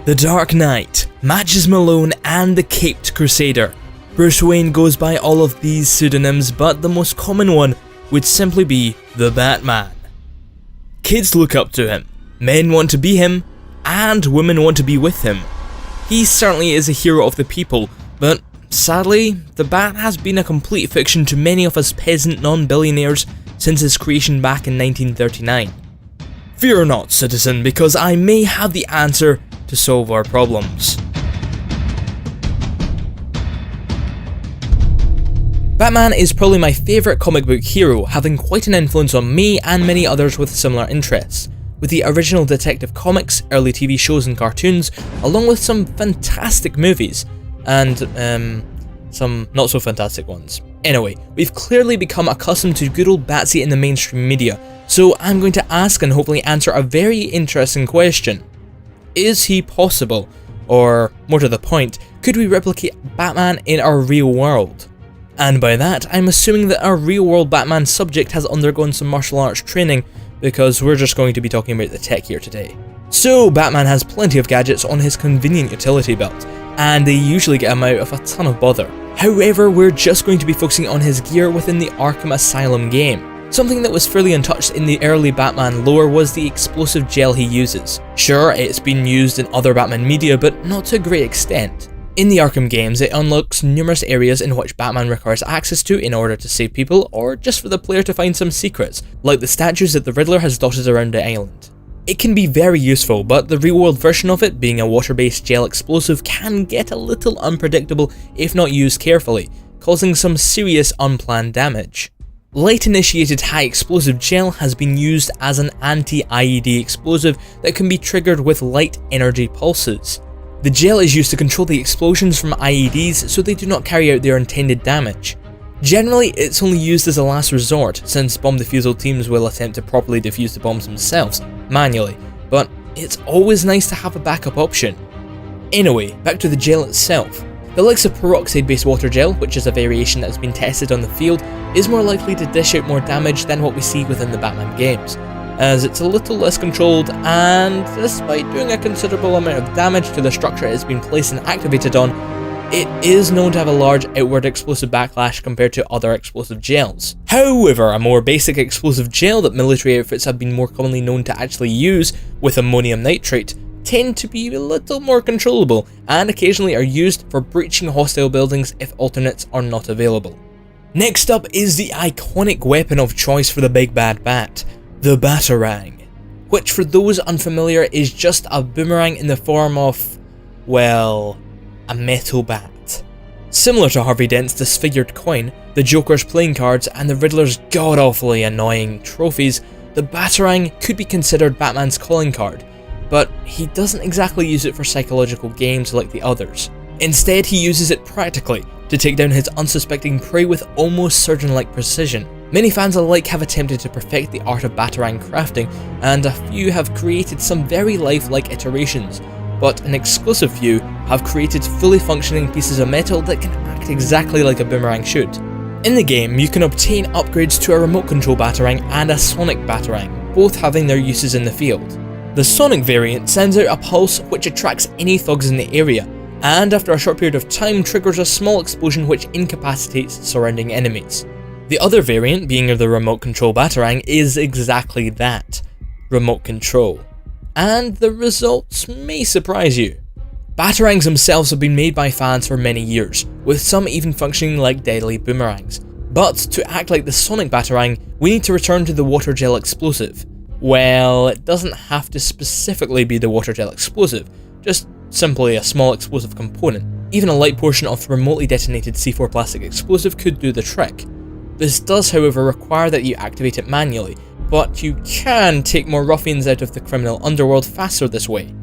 The Dark Knight, Matches Malone, and the Caped Crusader. Bruce Wayne goes by all of these pseudonyms, but the most common one would simply be the Batman. Kids look up to him, men want to be him, and women want to be with him. He certainly is a hero of the people, but sadly, the Bat has been a complete fiction to many of us peasant non-billionaires since his creation back in 1939. Fear not, citizen, because I may have the answer to solve our problems. Batman is probably my favourite comic book hero, having quite an influence on me and many others with similar interests, with the original Detective Comics, early TV shows and cartoons, along with some fantastic movies, and some not so fantastic ones. Anyway, we've clearly become accustomed to good old Batsy in the mainstream media, so I'm going to ask and hopefully answer a very interesting question. Is he possible, or more to the point, could we replicate Batman in our real world? And by that, I'm assuming that our real world Batman subject has undergone some martial arts training, because we're just going to be talking about the tech here today. So, Batman has plenty of gadgets on his convenient utility belt, and they usually get him out of a ton of bother. However, we're just going to be focusing on his gear within the Arkham Asylum game. Something that was fairly untouched in the early Batman lore was the explosive gel he uses. Sure, it's been used in other Batman media, but not to a great extent. In the Arkham games, it unlocks numerous areas in which Batman requires access to in order to save people, or just for the player to find some secrets, like the statues that the Riddler has dotted around the island. It can be very useful, but the real-world version of it, being a water-based gel explosive, can get a little unpredictable if not used carefully, causing some serious unplanned damage. Light-initiated high-explosive gel has been used as an anti-IED explosive that can be triggered with light energy pulses. The gel is used to control the explosions from IEDs so they do not carry out their intended damage. Generally, it's only used as a last resort, since bomb defusal teams will attempt to properly defuse the bombs themselves, manually, but it's always nice to have a backup option. Anyway, back to the gel itself. The likes of peroxide-based water gel, which is a variation that has been tested on the field, is more likely to dish out more damage than what we see within the Batman games, as it's a little less controlled, and despite doing a considerable amount of damage to the structure it has been placed and activated on, it is known to have a large outward explosive backlash compared to other explosive gels. However, a more basic explosive gel that military outfits have been more commonly known to actually use, with ammonium nitrate, tend to be a little more controllable, and occasionally are used for breaching hostile buildings if alternates are not available. Next up is the iconic weapon of choice for the big bad bat, the Batarang, which for those unfamiliar is just a boomerang in the form of, well, a metal bat. Similar to Harvey Dent's disfigured coin, the Joker's playing cards, and the Riddler's god-awfully annoying trophies, the Batarang could be considered Batman's calling card, but he doesn't exactly use it for psychological games like the others. Instead, he uses it practically, to take down his unsuspecting prey with almost surgeon-like precision. Many fans alike have attempted to perfect the art of Batarang Crafting, and a few have created some very lifelike iterations, but an exclusive few have created fully functioning pieces of metal that can act exactly like a boomerang should. In the game, you can obtain upgrades to a remote control Batarang and a sonic Batarang, both having their uses in the field. The sonic variant sends out a pulse which attracts any thugs in the area, and after a short period of time triggers a small explosion which incapacitates surrounding enemies. The other variant, being the remote control Batarang, is exactly that, remote control. And the results may surprise you. Batarangs themselves have been made by fans for many years, with some even functioning like deadly boomerangs. But to act like the sonic Batarang, we need to return to the water gel explosive. Well, it doesn't have to specifically be the water gel explosive, just simply a small explosive component. Even a light portion of remotely detonated C4 plastic explosive could do the trick. This does, however, require that you activate it manually, but you can take more ruffians out of the criminal underworld faster this way.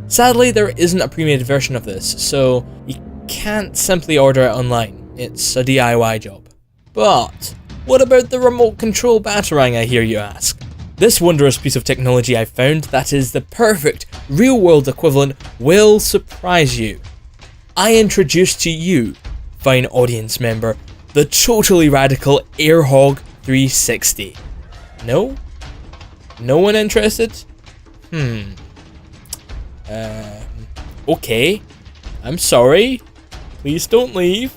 Sadly, there isn't a pre-made version of this, so you can't simply order it online. It's a DIY job. But what about the remote control Batarang, I hear you ask? This wondrous piece of technology I've found that is the perfect real-world equivalent will surprise you. I introduce to you, fine audience member, the totally radical Airhog 360. No? No one interested? Okay, I'm sorry. Please don't leave.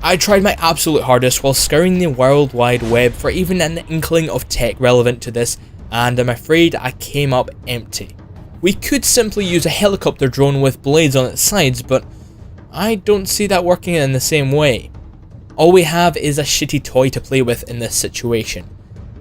I tried my absolute hardest while scouring the World Wide Web for even an inkling of tech relevant to this, and I'm afraid I came up empty. We could simply use a helicopter drone with blades on its sides, but I don't see that working in the same way. All we have is a shitty toy to play with in this situation.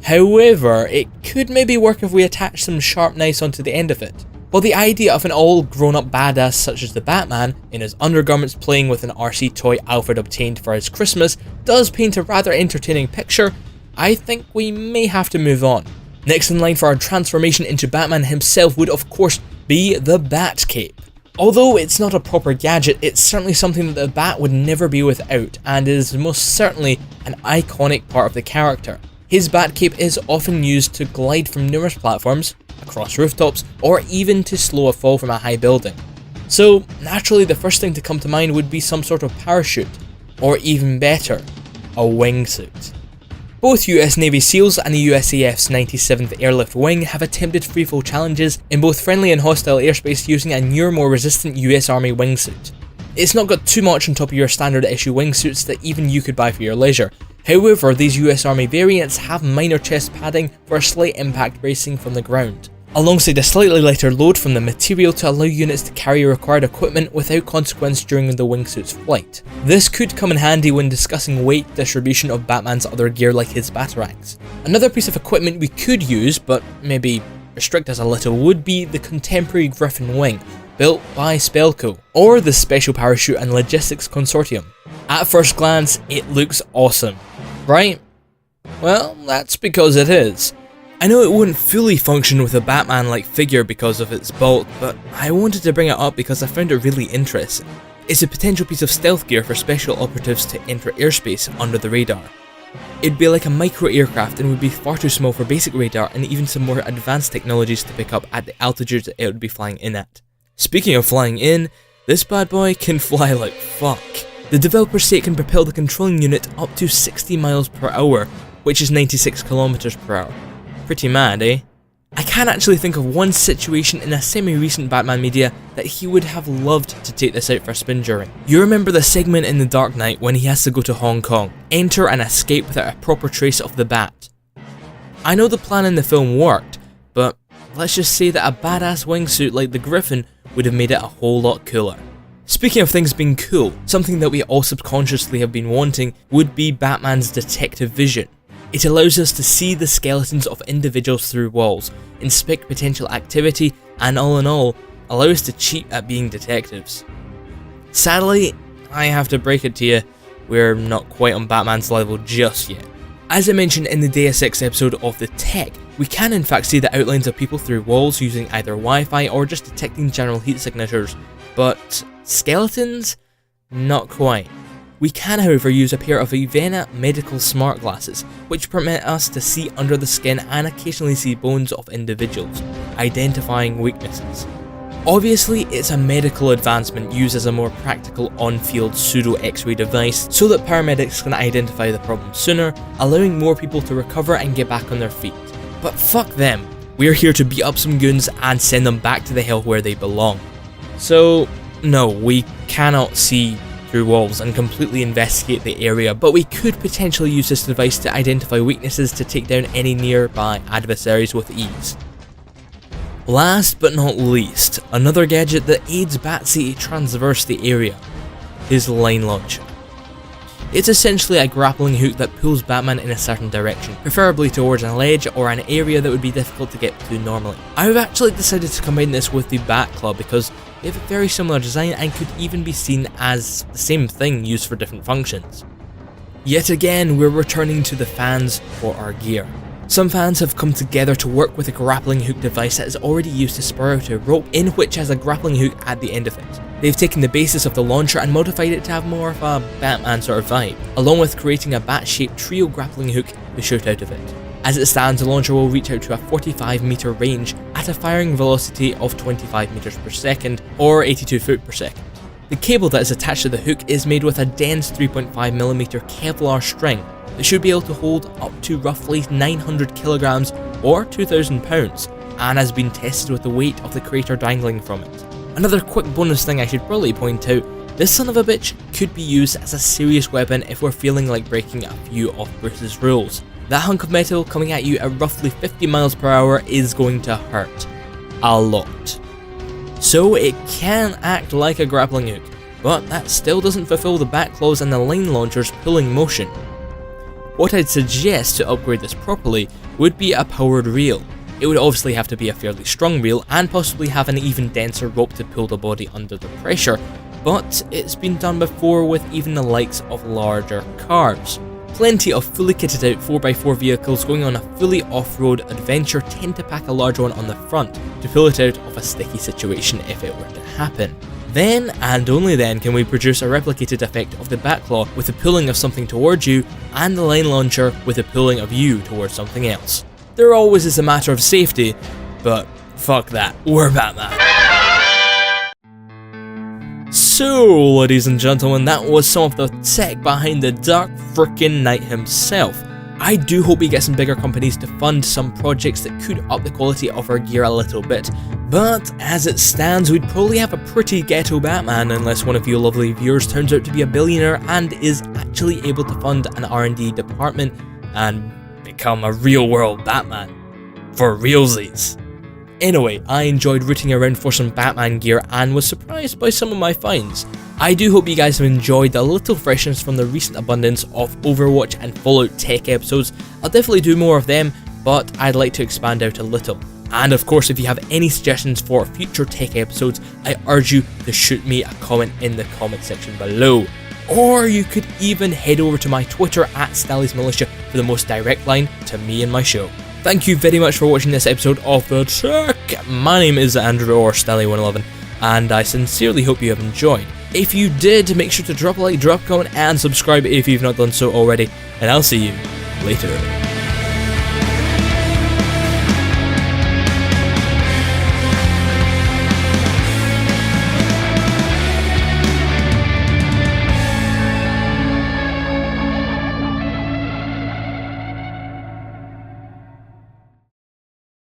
However, it could maybe work if we attach some sharp knives onto the end of it. While the idea of an all grown up badass such as the Batman, in his undergarments playing with an RC toy Alfred obtained for his Christmas, does paint a rather entertaining picture, I think we may have to move on. Next in line for our transformation into Batman himself would of course be the Batcave. Although it's not a proper gadget, it's certainly something that the Bat would never be without, and is most certainly an iconic part of the character. His Batcave is often used to glide from numerous platforms, across rooftops, or even to slow a fall from a high building. So naturally the first thing to come to mind would be some sort of parachute, or even better, a wingsuit. Both US Navy SEALs and the USAF's 97th Airlift Wing have attempted freefall challenges in both friendly and hostile airspace using a newer, more resistant US Army wingsuit. It's not got too much on top of your standard issue wingsuits that even you could buy for your leisure. However, these US Army variants have minor chest padding for slight impact bracing from the ground, alongside a slightly lighter load from the material to allow units to carry required equipment without consequence during the wingsuit's flight. This could come in handy when discussing weight distribution of Batman's other gear like his batarangs. Another piece of equipment we could use, but maybe restrict us a little, would be the contemporary Griffin Wing, built by Spellco, or the Special Parachute and Logistics Consortium. At first glance, it looks awesome, right? Well, that's because it is. I know it wouldn't fully function with a Batman-like figure because of its bulk, but I wanted to bring it up because I found it really interesting. It's a potential piece of stealth gear for special operatives to enter airspace under the radar. It'd be like a micro-aircraft and would be far too small for basic radar and even some more advanced technologies to pick up at the altitudes it would be flying in at. Speaking of flying in, this bad boy can fly like fuck. The developers say it can propel the controlling unit up to 60 miles per hour, which is 96 kilometers per hour. Pretty mad, eh? I can actually think of one situation in a semi-recent Batman media that he would have loved to take this out for a spin during. You remember the segment in The Dark Knight when he has to go to Hong Kong, enter and escape without a proper trace of the Bat. I know the plan in the film worked, but let's just say that a badass wingsuit like the Griffin would have made it a whole lot cooler. Speaking of things being cool, something that we all subconsciously have been wanting would be Batman's detective vision. It allows us to see the skeletons of individuals through walls, inspect potential activity, and all in all, allow us to cheat at being detectives. Sadly, I have to break it to you, we're not quite on Batman's level just yet. As I mentioned in the Deus Ex episode of The Tech, we can in fact see the outlines of people through walls using either Wi-Fi or just detecting general heat signatures, but skeletons? Not quite. We can however use a pair of Ivana medical smart glasses, which permit us to see under the skin and occasionally see bones of individuals, identifying weaknesses. Obviously, it's a medical advancement used as a more practical on-field pseudo X-ray device so that paramedics can identify the problem sooner, allowing more people to recover and get back on their feet. But fuck them, we're here to beat up some goons and send them back to the hell where they belong. So, no, we cannot see through walls and completely investigate the area, but we could potentially use this device to identify weaknesses to take down any nearby adversaries with ease. Last but not least, another gadget that aids Batsy to traverse the area, his line launcher. It's essentially a grappling hook that pulls Batman in a certain direction, preferably towards a ledge or an area that would be difficult to get to normally. I've actually decided to combine this with the Bat Club because they have a very similar design and could even be seen as the same thing used for different functions. Yet again, we're returning to the fans for our gear. Some fans have come together to work with a grappling hook device that is already used to spur out a rope in which has a grappling hook at the end of it. They've taken the basis of the launcher and modified it to have more of a Batman sort of vibe, along with creating a bat-shaped trio grappling hook to shoot out of it. As it stands, the launcher will reach out to a 45 meter range at a firing velocity of 25 meters per second or 82 foot per second. The cable that is attached to the hook is made with a dense 3.5mm Kevlar string that should be able to hold up to roughly 900 kilograms or 2,000 pounds and has been tested with the weight of the crater dangling from it. Another quick bonus thing I should probably point out, this son of a bitch could be used as a serious weapon if we're feeling like breaking a few of Bruce's rules. That hunk of metal coming at you at roughly 50 miles per hour is going to hurt. A lot. So it can act like a grappling hook, but that still doesn't fulfill the back claws and the line launcher's pulling motion. What I'd suggest to upgrade this properly would be a powered reel. It would obviously have to be a fairly strong reel and possibly have an even denser rope to pull the body under the pressure, but it's been done before with even the likes of larger cars. Plenty of fully kitted out 4x4 vehicles going on a fully off-road adventure tend to pack a large one on the front to pull it out of a sticky situation if it were to happen. Then, and only then, can we produce a replicated effect of the backclaw with the pulling of something towards you, and the line launcher with the pulling of you towards something else. There always is a matter of safety, but fuck that, we're Batman. So, ladies and gentlemen, that was some of the tech behind the Dark Frickin' Knight himself. I do hope we get some bigger companies to fund some projects that could up the quality of our gear a little bit, but as it stands, we'd probably have a pretty ghetto Batman unless one of you lovely viewers turns out to be a billionaire and is actually able to fund an R&D department and become a real-world Batman. For realsies. Anyway, I enjoyed rooting around for some Batman gear and was surprised by some of my finds. I do hope you guys have enjoyed the little freshness from the recent abundance of Overwatch and Fallout tech episodes. I'll definitely do more of them, but I'd like to expand out a little. And of course, if you have any suggestions for future tech episodes, I urge you to shoot me a comment in the comment section below. Or you could even head over to my Twitter at Stally'sMilitia for the most direct line to me and my show. Thank you very much for watching this episode of The Tech. My name is Andrew or Stally111, and I sincerely hope you have enjoyed. If you did, make sure to drop a like, drop a comment, and subscribe if you've not done so already, and I'll see you later.